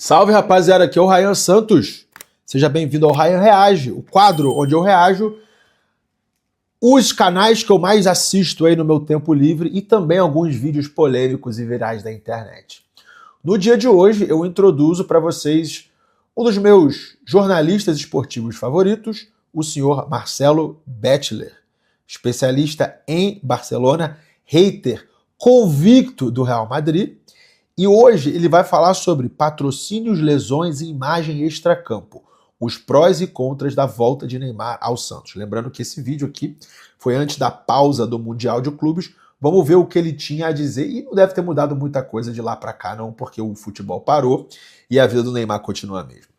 Salve, rapaziada, aqui é o Ryan Santos. Seja bem-vindo ao Ryan Reage, o quadro onde eu reajo os canais que eu mais assisto aí no meu tempo livre e também alguns vídeos polêmicos e virais da internet. No dia de hoje, eu introduzo para vocês um dos meus jornalistas esportivos favoritos, o senhor Marcelo Bettler, especialista em Barcelona, hater convicto do Real Madrid. E hoje ele vai falar sobre patrocínios, lesões e imagem extracampo, os prós e contras da volta de Neymar ao Santos. Lembrando que esse vídeo aqui foi antes da pausa do Mundial de Clubes. Vamos ver o que ele tinha a dizer e não deve ter mudado muita coisa de lá para cá não, porque o futebol parou e a vida do Neymar continua a mesma.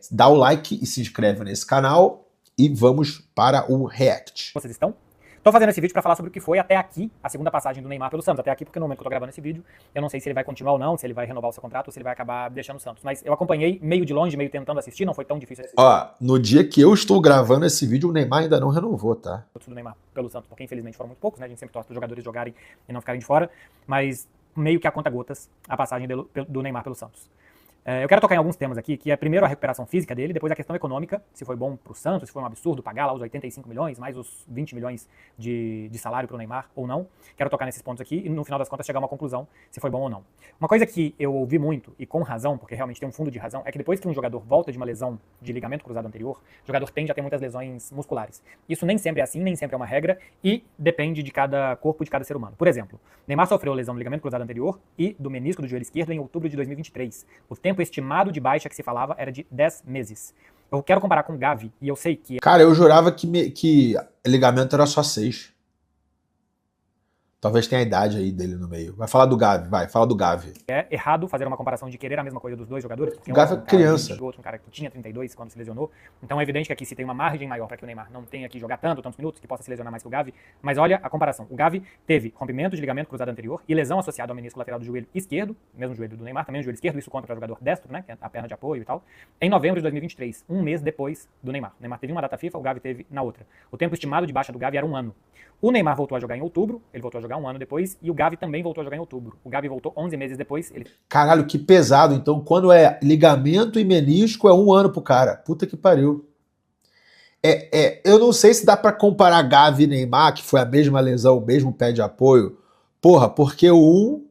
Dá o like e se inscreve nesse canal e vamos para o react. Vocês estão? Tô fazendo esse vídeo para falar sobre o que foi até aqui a segunda passagem do Neymar pelo Santos. Até aqui porque no momento que eu tô gravando esse vídeo, eu não sei se ele vai continuar ou não, se ele vai renovar o seu contrato ou se ele vai acabar deixando o Santos. Mas eu acompanhei meio de longe, meio tentando assistir, não foi tão difícil assistir. Ó, no dia que eu estou gravando esse vídeo, o Neymar ainda não renovou, tá? Do Neymar pelo Santos, porque infelizmente foram muito poucos, né? A gente sempre torce para os jogadores jogarem e não ficarem de fora, mas meio que a conta gotas a passagem do Neymar pelo Santos. Eu quero tocar em alguns temas aqui, que é primeiro a recuperação física dele, depois a questão econômica, se foi bom pro Santos, se foi um absurdo pagar lá os 85 milhões, mais os 20 milhões de salário pro Neymar ou não. Quero tocar nesses pontos aqui e no final das contas chegar a uma conclusão se foi bom ou não. Uma coisa que eu ouvi muito, e com razão, porque realmente tem um fundo de razão, é que depois que um jogador volta de uma lesão de ligamento cruzado anterior, o jogador tende a ter muitas lesões musculares. Isso nem sempre é assim, nem sempre é uma regra, e depende de cada corpo, de cada ser humano. Por exemplo, Neymar sofreu lesão do ligamento cruzado anterior e do menisco do joelho esquerdo em outubro de 2023. O tempo estimado de baixa que se falava era de 10 meses. Eu quero comparar com o Gavi, e eu sei que... Cara, eu jurava que ligamento era só 6. Talvez tenha a idade aí dele no meio. Vai falar do Gavi, fala do Gavi. É errado fazer uma comparação de querer a mesma coisa dos dois jogadores. O Gavi é criança. O outro um cara que tinha 32 quando se lesionou. Então é evidente que aqui se tem uma margem maior para que o Neymar não tenha que jogar tantos minutos, que possa se lesionar mais que o Gavi. Mas olha a comparação. O Gavi teve rompimento de ligamento cruzado anterior e lesão associada ao menisco lateral do joelho esquerdo, mesmo joelho do Neymar, também o joelho esquerdo, isso conta para o jogador destro, né, que é a perna de apoio e tal, em novembro de 2023, um mês depois do Neymar. O Neymar teve uma data FIFA, o Gavi teve na outra. O tempo estimado de baixa do Gavi era 1 ano. O Neymar voltou a jogar em outubro, ele voltou a jogar 1 ano depois, e o Gavi também voltou a jogar em outubro. O Gavi voltou 11 meses depois. Caralho, que pesado. Então, quando é ligamento e menisco, é 1 ano pro cara. Puta que pariu. Eu não sei se dá pra comparar Gavi e Neymar, que foi a mesma lesão, o mesmo pé de apoio. Porra, porque um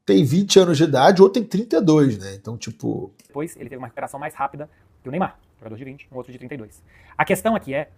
tem 20 anos de idade, o outro tem 32, né? Então, tipo... Depois, ele teve uma recuperação mais rápida que o Neymar, jogador de 20, um outro de 32. A questão aqui é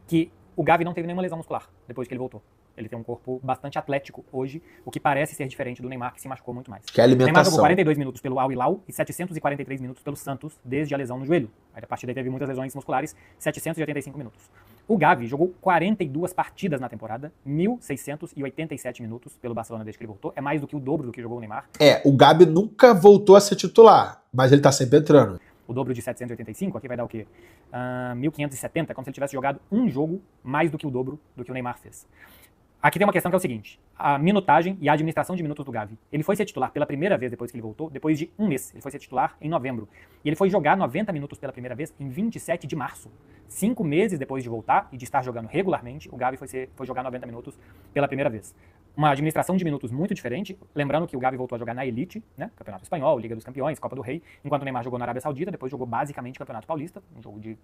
que o Gavi não teve nenhuma lesão muscular depois que ele voltou. Ele tem um corpo bastante atlético hoje, o que parece ser diferente do Neymar, que se machucou muito mais. Que é a alimentação. O Neymar jogou 42 minutos pelo Al Hilal e 743 minutos pelo Santos, desde a lesão no joelho. Aí, a partir daí teve muitas lesões musculares, 785 minutos. O Gavi jogou 42 partidas na temporada, 1.687 minutos pelo Barcelona desde que ele voltou. É mais do que o dobro do que jogou o Neymar. O Gavi nunca voltou a ser titular, mas ele tá sempre entrando. O dobro de 785, aqui vai dar o quê? 1.570, como se ele tivesse jogado um jogo mais do que o dobro do que o Neymar fez. Aqui tem uma questão que é o seguinte, a minutagem e a administração de minutos do Gavi. Ele foi ser titular pela primeira vez depois que ele voltou, depois de 1 mês. Ele foi ser titular em novembro. E ele foi jogar 90 minutos pela primeira vez em 27 de março. 5 meses depois de voltar e de estar jogando regularmente, o Gavi foi jogar 90 minutos pela primeira vez. Uma administração de minutos muito diferente, lembrando que o Gavi voltou a jogar na Elite, né, Campeonato Espanhol, Liga dos Campeões, Copa do Rei, enquanto o Neymar jogou na Arábia Saudita, depois jogou basicamente Campeonato Paulista, um jogo de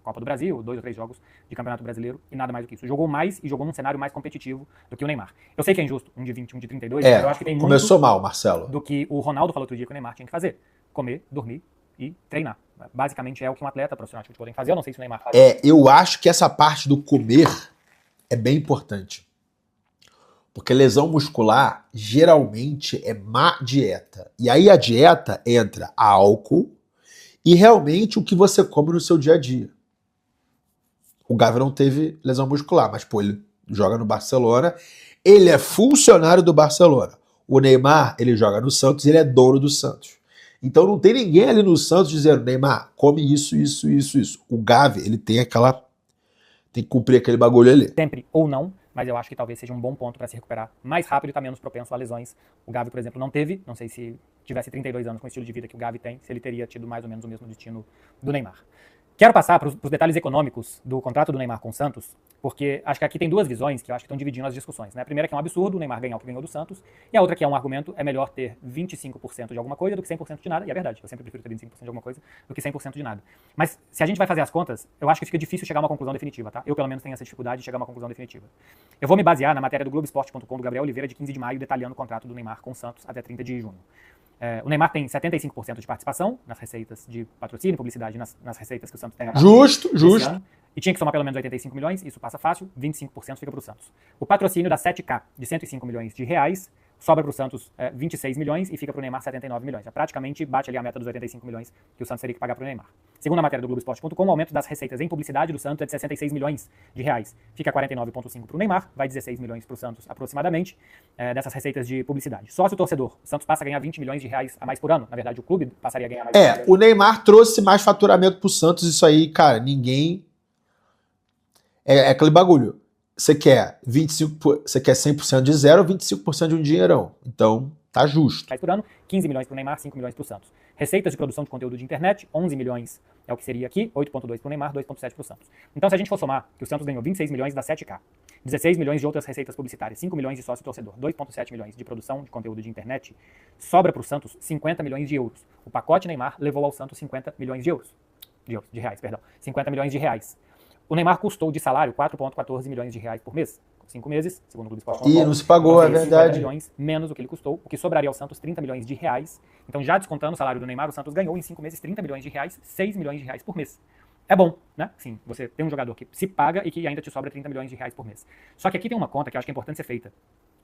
Copa do Brasil, 2 ou 3 jogos de Campeonato Brasileiro e nada mais do que isso. Jogou mais e jogou num cenário mais competitivo do que o Neymar. Eu sei que é injusto, um de 20, um de 32, mas eu acho que tem muito começou mal, Marcelo. Do que o Ronaldo falou outro dia que o Neymar tinha que fazer, comer, dormir e treinar. Basicamente é o que um atleta profissional de futebol tem que fazer, eu não sei se o Neymar faz. Eu acho que essa parte do comer é bem importante. Porque lesão muscular geralmente é má dieta. E aí a dieta entra álcool e realmente o que você come no seu dia a dia. O Gavi não teve lesão muscular, mas pô, ele joga no Barcelona, ele é funcionário do Barcelona. O Neymar, ele joga no Santos, ele é dono do Santos. Então não tem ninguém ali no Santos dizendo, Neymar, come isso, isso, isso, isso. O Gavi, ele tem que cumprir aquele bagulho ali. Sempre ou não, mas eu acho que talvez seja um bom ponto para se recuperar mais rápido e estar menos propenso a lesões. O Gavi, por exemplo, não teve, não sei se tivesse 32 anos com o estilo de vida que o Gavi tem, se ele teria tido mais ou menos o mesmo destino do Neymar. Quero passar para os detalhes econômicos do contrato do Neymar com o Santos, porque acho que aqui tem duas visões que eu acho que estão dividindo as discussões. Né? A primeira que é um absurdo o Neymar ganhar o que ganhou do Santos, e a outra que é um argumento, é melhor ter 25% de alguma coisa do que 100% de nada, e é verdade, eu sempre prefiro ter 25% de alguma coisa do que 100% de nada. Mas se a gente vai fazer as contas, eu acho que fica difícil chegar a uma conclusão definitiva, tá? Eu pelo menos tenho essa dificuldade de chegar a uma conclusão definitiva. Eu vou me basear na matéria do Globoesporte.com do Gabriel Oliveira de 15 de maio, detalhando o contrato do Neymar com o Santos até 30 de junho. O Neymar tem 75% de participação nas receitas de patrocínio, publicidade, nas receitas que o Santos tem. Justo. Ano, e tinha que somar pelo menos 85 milhões, isso passa fácil, 25% fica para o Santos. O patrocínio dá 7K, de 105 milhões de reais, sobra para o Santos 26 milhões e fica para o Neymar 79 milhões. Praticamente bate ali a meta dos 85 milhões que o Santos teria que pagar para o Neymar. Segundo a matéria do Globoesporte.com, o aumento das receitas em publicidade do Santos é de 66 milhões de reais. Fica 49,5 para o Neymar, vai 16 milhões para o Santos aproximadamente, dessas receitas de publicidade. Sócio-torcedor, o Santos passa a ganhar 20 milhões de reais a mais por ano. Na verdade, o clube passaria a ganhar mais. O Neymar trouxe mais faturamento pro Santos, isso aí, cara, ninguém... É aquele bagulho. Você quer 100% de zero ou 25% de um dinheirão. Então, tá justo. Por ano, 15 milhões pro Neymar, 5 milhões pro Santos. Receitas de produção de conteúdo de internet, 11 milhões é o que seria aqui, 8,2 pro Neymar, 2,7 pro Santos. Então, se a gente for somar que o Santos ganhou 26 milhões dá 7K, 16 milhões de outras receitas publicitárias, 5 milhões de sócio-torcedor, 2,7 milhões de produção de conteúdo de internet, sobra pro Santos 50 milhões de euros. O pacote Neymar levou ao Santos 50 milhões de euros. De reais, perdão. 50 milhões de reais. O Neymar custou de salário 4,14 milhões de reais por mês. 5 meses, segundo o Globoesporte. Não se pagou, é verdade. 50 milhões menos do que ele custou, o que sobraria ao Santos 30 milhões de reais. Então, já descontando o salário do Neymar, o Santos ganhou em 5 meses 30 milhões de reais, 6 milhões de reais por mês. É bom, né? Sim, você tem um jogador que se paga e que ainda te sobra 30 milhões de reais por mês. Só que aqui tem uma conta que eu acho que é importante ser feita.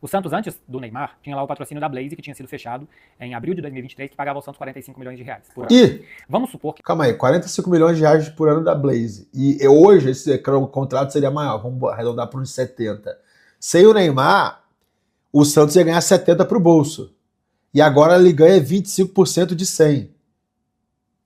O Santos, antes do Neymar, tinha lá o patrocínio da Blaze, que tinha sido fechado em abril de 2023, que pagava ao Santos 45 milhões de reais por ano. E, vamos supor que... calma aí, 45 milhões de reais por ano da Blaze. E hoje esse contrato seria maior, vamos arredondar para uns 70. Sem o Neymar, o Santos ia ganhar 70 pro bolso. E agora ele ganha 25% de 100.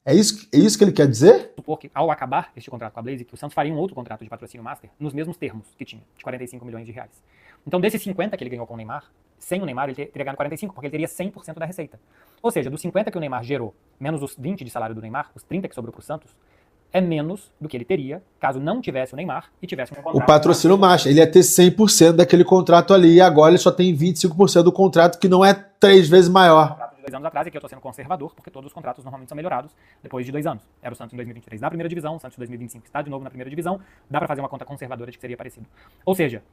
É isso que ele quer dizer? Supor que, ao acabar este contrato com a Blaze, que o Santos faria um outro contrato de patrocínio master nos mesmos termos que tinha, de 45 milhões de reais. Então, desses 50 que ele ganhou com o Neymar, sem o Neymar ele teria ganhado 45, porque ele teria 100% da receita. Ou seja, dos 50 que o Neymar gerou, menos os 20 de salário do Neymar, os 30 que sobrou para o Santos, é menos do que ele teria caso não tivesse o Neymar e tivesse um contrato. O patrocínio master, ele ia ter 100% daquele contrato ali, e agora ele só tem 25% do contrato, que não é 3 vezes maior. 2 anos atrás, e aqui eu tô sendo conservador, porque todos os contratos normalmente são melhorados depois de 2 anos. Era o Santos em 2023 na primeira divisão, o Santos em 2025 está de novo na primeira divisão, dá pra fazer uma conta conservadora de que seria parecido. Ou seja,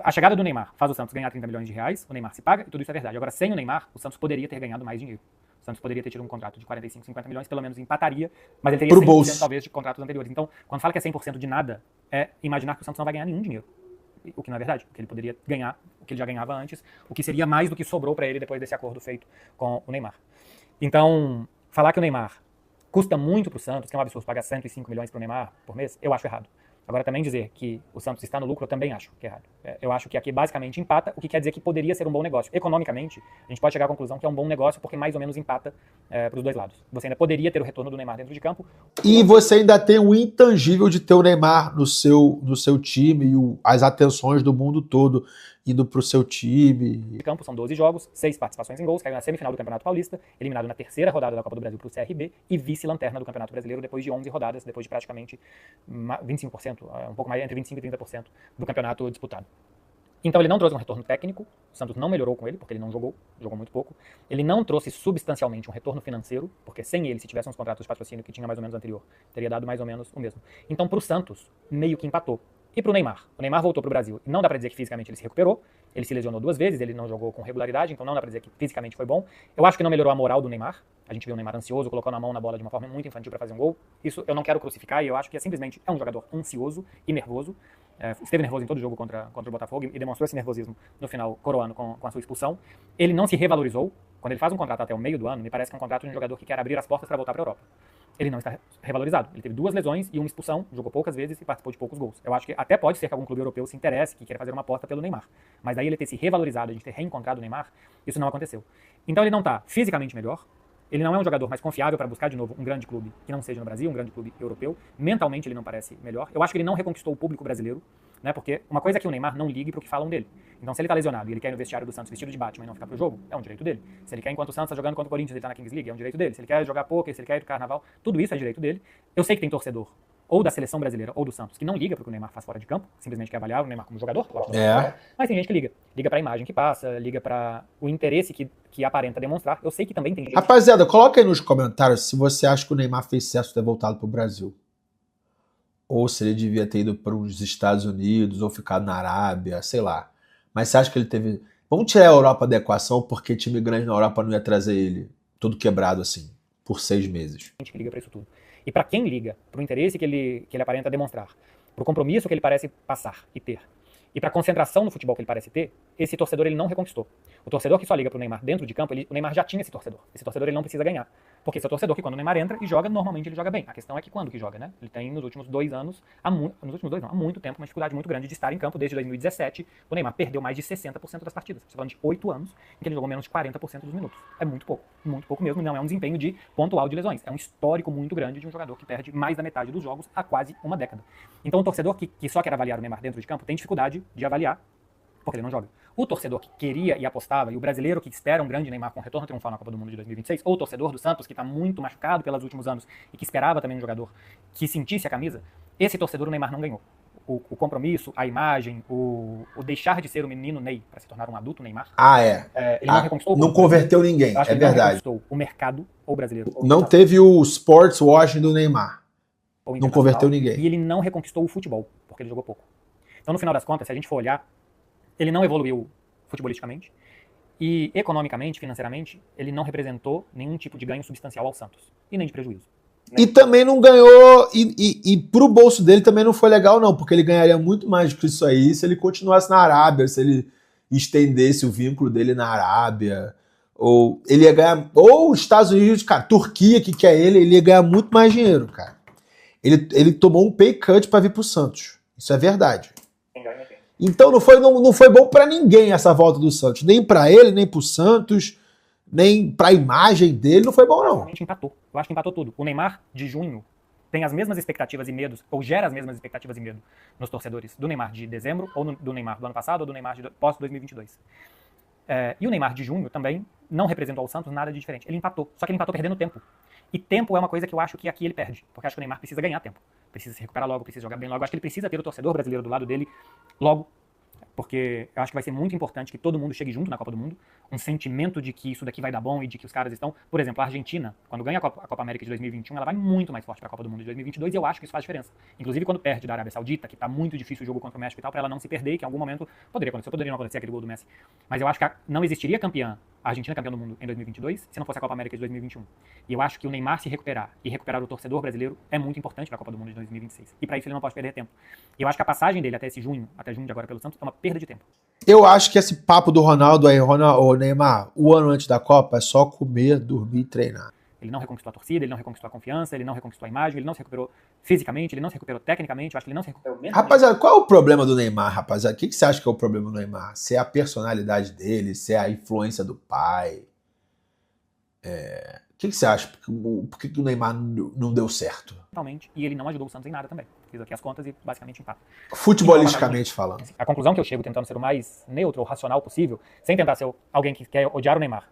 a chegada do Neymar faz o Santos ganhar 30 milhões de reais, o Neymar se paga, e tudo isso é verdade. Agora, sem o Neymar, o Santos poderia ter ganhado mais dinheiro. O Santos poderia ter tido um contrato de 45, 50 milhões, pelo menos empataria, mas ele teria 100% bolso, talvez de contratos anteriores. Então, quando fala que é 100% de nada, é imaginar que o Santos não vai ganhar nenhum dinheiro. O que não é verdade, porque ele poderia ganhar o que ele já ganhava antes, o que seria mais do que sobrou para ele depois desse acordo feito com o Neymar. Então, falar que o Neymar custa muito para o Santos, que é um absurdo pagar 105 milhões para o Neymar por mês, eu acho errado. Agora, também dizer que o Santos está no lucro, eu também acho que é errado. Eu acho que aqui basicamente empata, o que quer dizer que poderia ser um bom negócio. Economicamente, a gente pode chegar à conclusão que é um bom negócio porque mais ou menos empata para os dois lados. Você ainda poderia ter o retorno do Neymar dentro de campo. E você ainda tem o intangível de ter o Neymar no seu time e as atenções do mundo todo indo pro seu time. De campo são 12 jogos, 6 participações em gols, caiu na semifinal do Campeonato Paulista, eliminado na terceira rodada da Copa do Brasil pro CRB e vice-lanterna do Campeonato Brasileiro depois de 11 rodadas, depois de praticamente 25%, um pouco mais, entre 25% e 30% do campeonato disputado. Então ele não trouxe um retorno técnico, o Santos não melhorou com ele, porque ele não jogou muito pouco. Ele não trouxe substancialmente um retorno financeiro, porque sem ele, se tivesse uns contratos de patrocínio que tinha mais ou menos anterior, teria dado mais ou menos o mesmo. Então pro Santos, meio que empatou. E pro Neymar? O Neymar voltou pro Brasil. E não dá pra dizer que fisicamente ele se recuperou. Ele se lesionou 2 vezes, ele não jogou com regularidade, então não dá pra dizer que fisicamente foi bom. Eu acho que não melhorou a moral do Neymar. A gente viu o Neymar ansioso, colocando a mão na bola de uma forma muito infantil pra fazer um gol. Isso eu não quero crucificar e eu acho que simplesmente é um jogador ansioso e nervoso. Esteve nervoso em todo jogo contra o Botafogo e demonstrou esse nervosismo no final, coroando com a sua expulsão. Ele não se revalorizou. Quando ele faz um contrato até o meio do ano, me parece que é um contrato de um jogador que quer abrir as portas para voltar para a Europa. Ele não está revalorizado. Ele teve 2 lesões e uma expulsão, jogou poucas vezes e participou de poucos gols. Eu acho que até pode ser que algum clube europeu se interesse, que queira fazer uma aposta pelo Neymar. Mas daí ele ter se revalorizado, a gente ter reencontrado o Neymar, isso não aconteceu. Então ele não está fisicamente melhor, ele não é um jogador mais confiável para buscar de novo um grande clube que não seja no Brasil, um grande clube europeu. Mentalmente ele não parece melhor. Eu acho que ele não reconquistou o público brasileiro, né? Porque uma coisa é que o Neymar não ligue pro que falam dele. Então se ele tá lesionado e ele quer ir no vestiário do Santos vestido de Batman e não ficar pro jogo, é um direito dele. Se ele quer, enquanto o Santos tá jogando contra o Corinthians, ele tá na Kings League, é um direito dele. Se ele quer jogar poker, se ele quer ir pro carnaval, tudo isso é direito dele. Eu sei que tem torcedor ou da seleção brasileira ou do Santos, que não liga pro que o Neymar faz fora de campo, simplesmente quer avaliar o Neymar como jogador, mas tem gente que liga. Liga pra imagem que passa, liga pra o interesse que aparenta demonstrar. Eu sei que também tem gente... Rapaziada, coloca aí nos comentários se você acha que o Neymar fez certo ter voltado pro Brasil. Ou se ele devia ter ido para os Estados Unidos, ou ficado na Arábia, sei lá. Mas você acha que ele teve... Vamos tirar a Europa da equação, porque time grande na Europa não ia trazer ele todo quebrado assim, por 6 meses. Gente que liga pra isso tudo. E pra quem liga, pro interesse que ele aparenta demonstrar, pro compromisso que ele parece passar e ter, e pra concentração no futebol que ele parece ter, esse torcedor ele não reconquistou. O torcedor que só liga pro Neymar dentro de campo, o Neymar já tinha esse torcedor. Esse torcedor ele não precisa ganhar. Porque esse é o torcedor que quando o Neymar entra e joga, normalmente ele joga bem. A questão é que quando que joga, né? Ele tem nos últimos 2 anos, há muito tempo, uma dificuldade muito grande de estar em campo. Desde 2017, o Neymar perdeu mais de 60% das partidas. Você tá falando de 8 anos em que ele jogou menos de 40% dos minutos. É muito pouco mesmo. Não é um desempenho de pontual de lesões. É um histórico muito grande de um jogador que perde mais da metade dos jogos há quase uma década. Então o torcedor que só quer avaliar o Neymar dentro de campo tem dificuldade de avaliar porque ele não joga. O torcedor que queria e apostava, e o brasileiro que espera um grande Neymar com retorno triunfal na Copa do Mundo de 2026, ou o torcedor do Santos, que está muito machucado pelos últimos anos e que esperava também um jogador que sentisse a camisa, esse torcedor o Neymar não ganhou. O compromisso, a imagem, o deixar de ser o menino Ney para se tornar um adulto Neymar. Ele não reconquistou. Não converteu ninguém, é verdade. Não reconquistou o mercado, ou brasileiro. Ou não teve o sports washing do Neymar. Não converteu ninguém. E ele não reconquistou o futebol, porque ele jogou pouco. Então, no final das contas, se a gente for olhar, ele não evoluiu futebolisticamente e economicamente, financeiramente, ele não representou nenhum tipo de ganho substancial ao Santos e nem de prejuízo. E também não ganhou, e pro bolso dele também não foi legal não, porque ele ganharia muito mais do que isso aí se ele continuasse na Arábia, se ele estendesse o vínculo dele na Arábia, ou ele ia ganhar, ou os Estados Unidos, cara, Turquia que quer ele ia ganhar muito mais dinheiro, cara. Ele tomou um pay cut pra vir pro Santos, isso é verdade. Então não foi bom pra ninguém essa volta do Santos. Nem pra ele, nem pro Santos, nem pra imagem dele, não foi bom não. Empatou. Eu acho que empatou tudo. O Neymar de junho tem as mesmas expectativas e medos, ou gera as mesmas expectativas e medo nos torcedores do Neymar de dezembro, ou do Neymar do ano passado, ou do Neymar de pós-2022. E o Neymar de junho também não representou ao Santos nada de diferente. Ele empatou, só que ele empatou perdendo tempo. E tempo é uma coisa que eu acho que aqui ele perde, porque eu acho que o Neymar precisa ganhar tempo. Precisa se recuperar logo, precisa jogar bem logo. Eu acho que ele precisa ter o torcedor brasileiro do lado dele logo, porque eu acho que vai ser muito importante que todo mundo chegue junto na Copa do Mundo, um sentimento de que isso daqui vai dar bom e de que os caras estão... Por exemplo, a Argentina, quando ganha a Copa América de 2021, ela vai muito mais forte para a Copa do Mundo de 2022 e eu acho que isso faz diferença. Inclusive quando perde da Arábia Saudita, que tá muito difícil o jogo contra o México e tal, para ela não se perder, que em algum momento poderia não acontecer aquele gol do Messi. Mas eu acho que não existiria a Argentina campeã do mundo em 2022 se não fosse a Copa América de 2021. E eu acho que o Neymar se recuperar e recuperar o torcedor brasileiro é muito importante para a Copa do Mundo de 2026. E para isso ele não pode perder tempo. E eu acho que a passagem dele até junho de agora pelo Santos é uma perda de tempo. Eu acho que esse papo do Ronaldo aí, o Neymar, o ano antes da Copa é só comer, dormir e treinar. Ele não reconquistou a torcida, ele não reconquistou a confiança, ele não reconquistou a imagem, ele não se recuperou fisicamente, ele não se recuperou tecnicamente, eu acho que ele não se recuperou mesmo. Rapaziada, qual é o problema do Neymar, rapaziada? O que você acha que é o problema do Neymar? Se é a personalidade dele, se é a influência do pai? O que você acha? Por que o Neymar não deu certo? Totalmente. E ele não ajudou o Santos em nada também. Fiz aqui as contas e basicamente empata. Futebolisticamente falando. A conclusão que eu chego tentando ser o mais neutro ou racional possível, sem tentar ser alguém que quer odiar o Neymar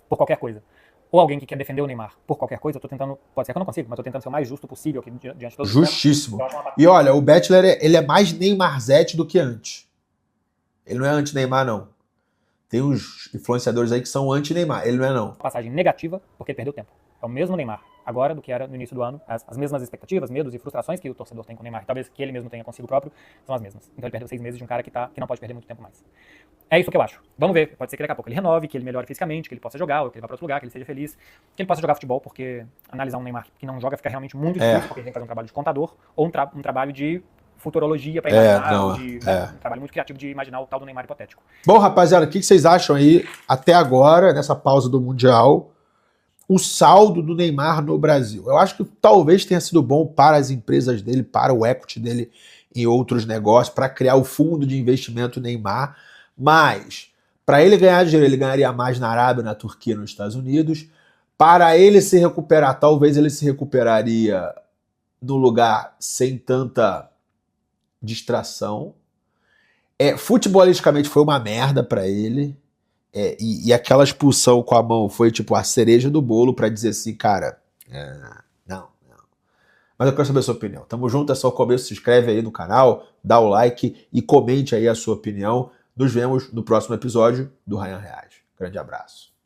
por qualquer coisa, ou alguém que quer defender o Neymar por qualquer coisa, eu tô tentando, pode ser que eu não consiga, mas tô tentando ser o mais justo possível aqui diante de todos. Justíssimo. E olha, o Bettler, ele é mais Neymarzete do que anti. Ele não é anti-Neymar, não. Tem uns influenciadores aí que são anti-Neymar. Ele não é, não. Passagem negativa, porque ele perdeu tempo. É o mesmo Neymar agora do que era no início do ano. As mesmas expectativas, medos e frustrações que o torcedor tem com o Neymar, talvez que ele mesmo tenha consigo próprio, são as mesmas. Então ele perdeu 6 meses de um cara que não pode perder muito tempo mais. É isso que eu acho. Vamos ver. Pode ser que daqui a pouco ele renove, que ele melhore fisicamente, que ele possa jogar, ou que ele vá para outro lugar, que ele seja feliz, que ele possa jogar futebol, porque analisar um Neymar que não joga fica realmente muito difícil, porque ele tem que fazer um trabalho de contador ou um trabalho de futurologia para imaginar, um trabalho muito criativo de imaginar o tal do Neymar hipotético. Bom, rapaziada, o que vocês acham aí, até agora, nessa pausa do Mundial, o saldo do Neymar no Brasil? Eu acho que talvez tenha sido bom para as empresas dele, para o equity dele em outros negócios, para criar o fundo de investimento Neymar, mas para ele ganhar dinheiro, ele ganharia mais na Arábia, na Turquia, nos Estados Unidos. Para ele se recuperar, talvez ele se recuperaria no lugar sem tanta distração. Futebolisticamente foi uma merda pra ele. E aquela expulsão com a mão foi tipo a cereja do bolo pra dizer assim, cara, não. Mas eu quero saber a sua opinião. Tamo junto, é só o começo. Se inscreve aí no canal, dá o like e comente aí a sua opinião. Nos vemos no próximo episódio do Ryan Reage. Grande abraço.